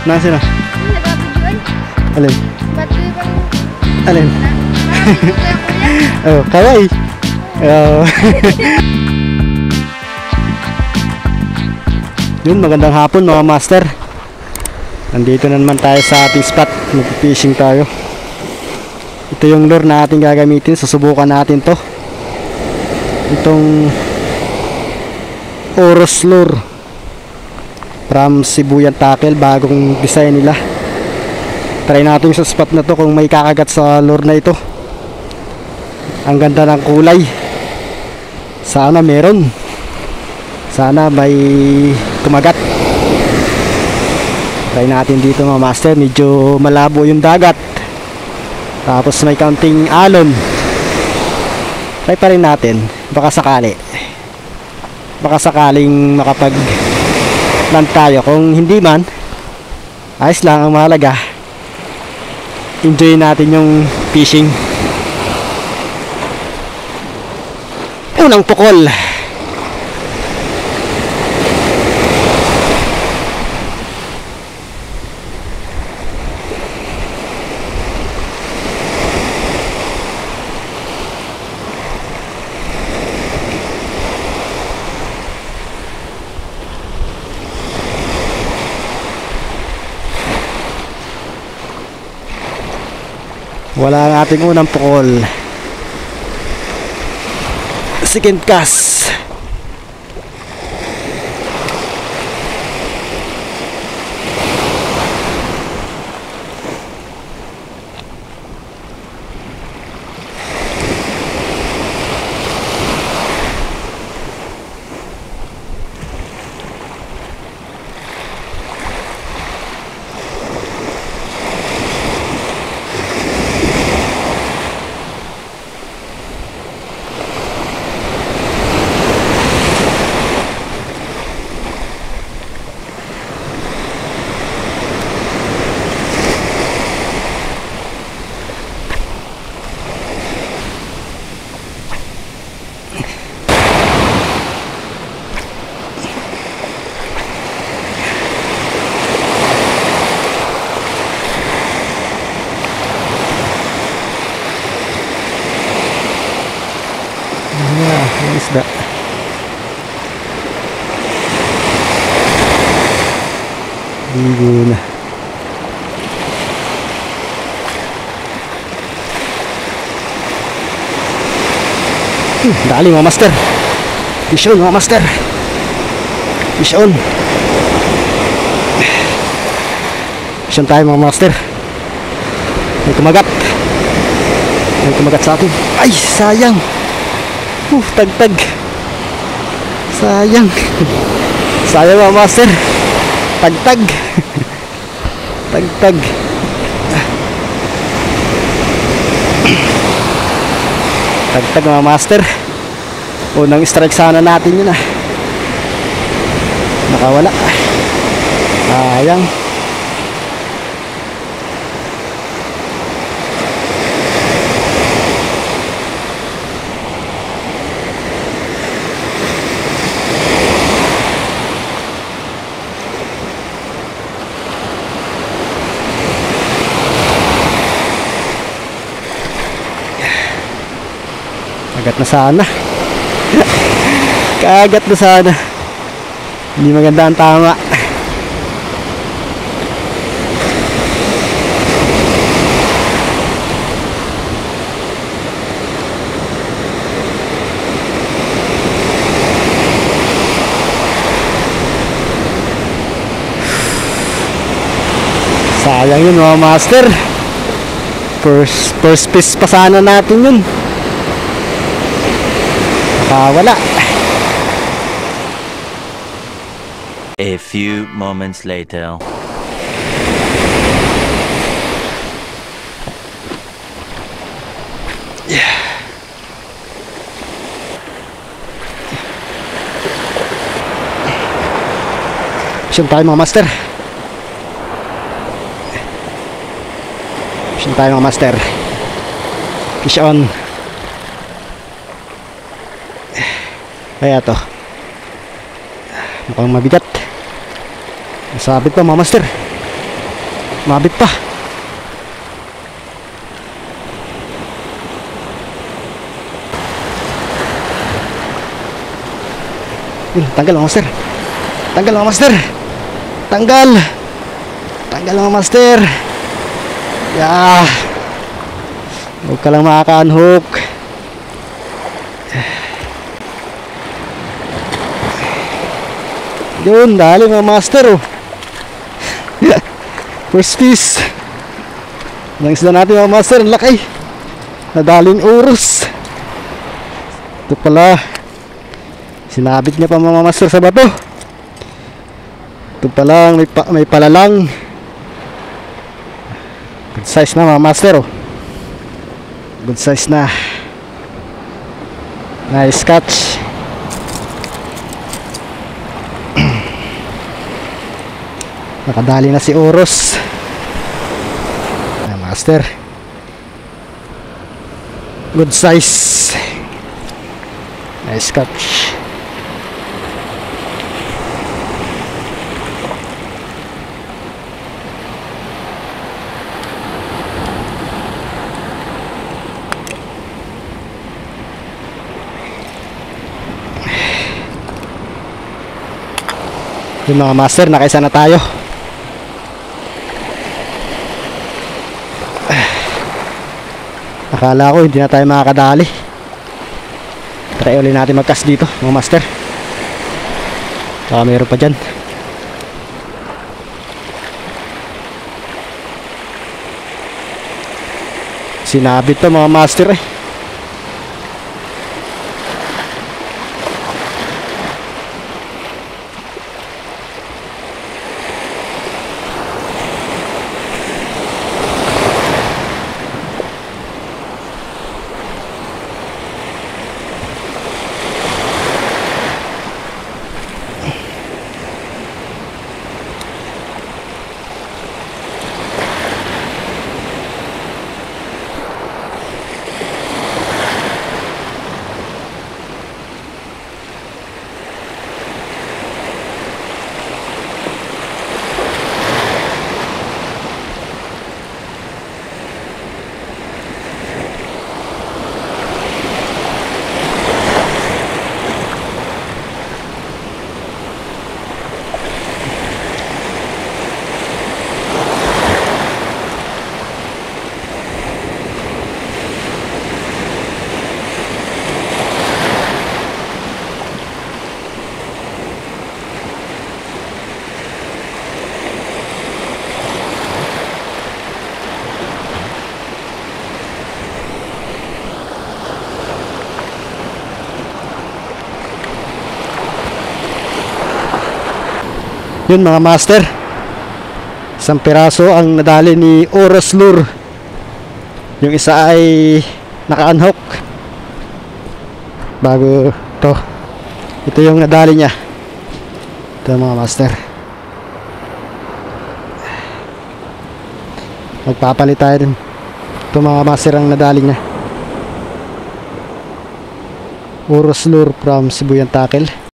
Nasaan na? Nagpapidyoan. Alin? Ba't yung ibang... Alin? Kuya. Oh, kaway. Oh. Yun, magandang hapon mga master. Nandito na naman tayo sa ating spot. Mag-fishing tayo. Ito yung lure na ating gagamitin. Susubukan natin to. Itong Oros lure from Sibuyan Tackle. Bagong design nila. Try natin sa spot na to kung may kakagat sa lure na ito. Ang ganda ng kulay. Sana meron. Sana may kumagat. Try natin dito mga master. Medyo malabo yung dagat. Tapos may kaunting alon. Try pa rin natin. Baka sakali. Baka sakaling makapag land tayo. Kung hindi man, ayos lang. Ang mahalaga, enjoy natin yung fishing. Unang pukol. Wala ang ating unang pukol. Second cast. Yung isda. Ligo na. Dali mga master. Fish on mga master. Fish on. Fish on tayo mga master. May kumagat. May kumagat sa atin. Ay, sayang. Tagtag. Sayang. Sayang mga master. Tagtag. Tagtag. Tagtag mga master. Unang strike sana natin yun ah. Nakawala. Sayang. Kagat na sana. Kagat na sana. Hindi maganda ang tama. Sayang yun mga master. First piece pa sana natin yun. Wala. A few moments later. Yeah. Fishing tayo mga master. Fishing tayo mga master. Fish on. Kaya to mukhang mabigat. Masabit pa mga master. Mabit pa. Tanggal mga master. Tanggal mga master. Tanggal. Tanggal mga master. Yeah. Huwag ka lang makaka-unhook. Yun, dali mga master oh. First piece. Yung isda natin mga master, ang laki. Nadaling urus. Ito pala. Sinabit niya pa mga master sa bato. Ito pala, may palalang. Good size na mga master oh. Good size na. Nice catch. Nakadali na si Urus. Master. Good size. Nice catch. Yung mga master, nakaisa na tayo. Akala ko hindi na tayo makakadali. Try ulit natin mag-cast dito mga master. Baka mayroon pa dyan. Sinabit to mga master eh. Yun mga master, isang piraso ang nadali ni Urus Lure. Yung isa ay naka-unhook. Bago to, ito yung nadali niya. Ito mga master. Magpapalit tayo din. Ito mga master ang nadali niya. Urus Lure from Sibuyan Tackle.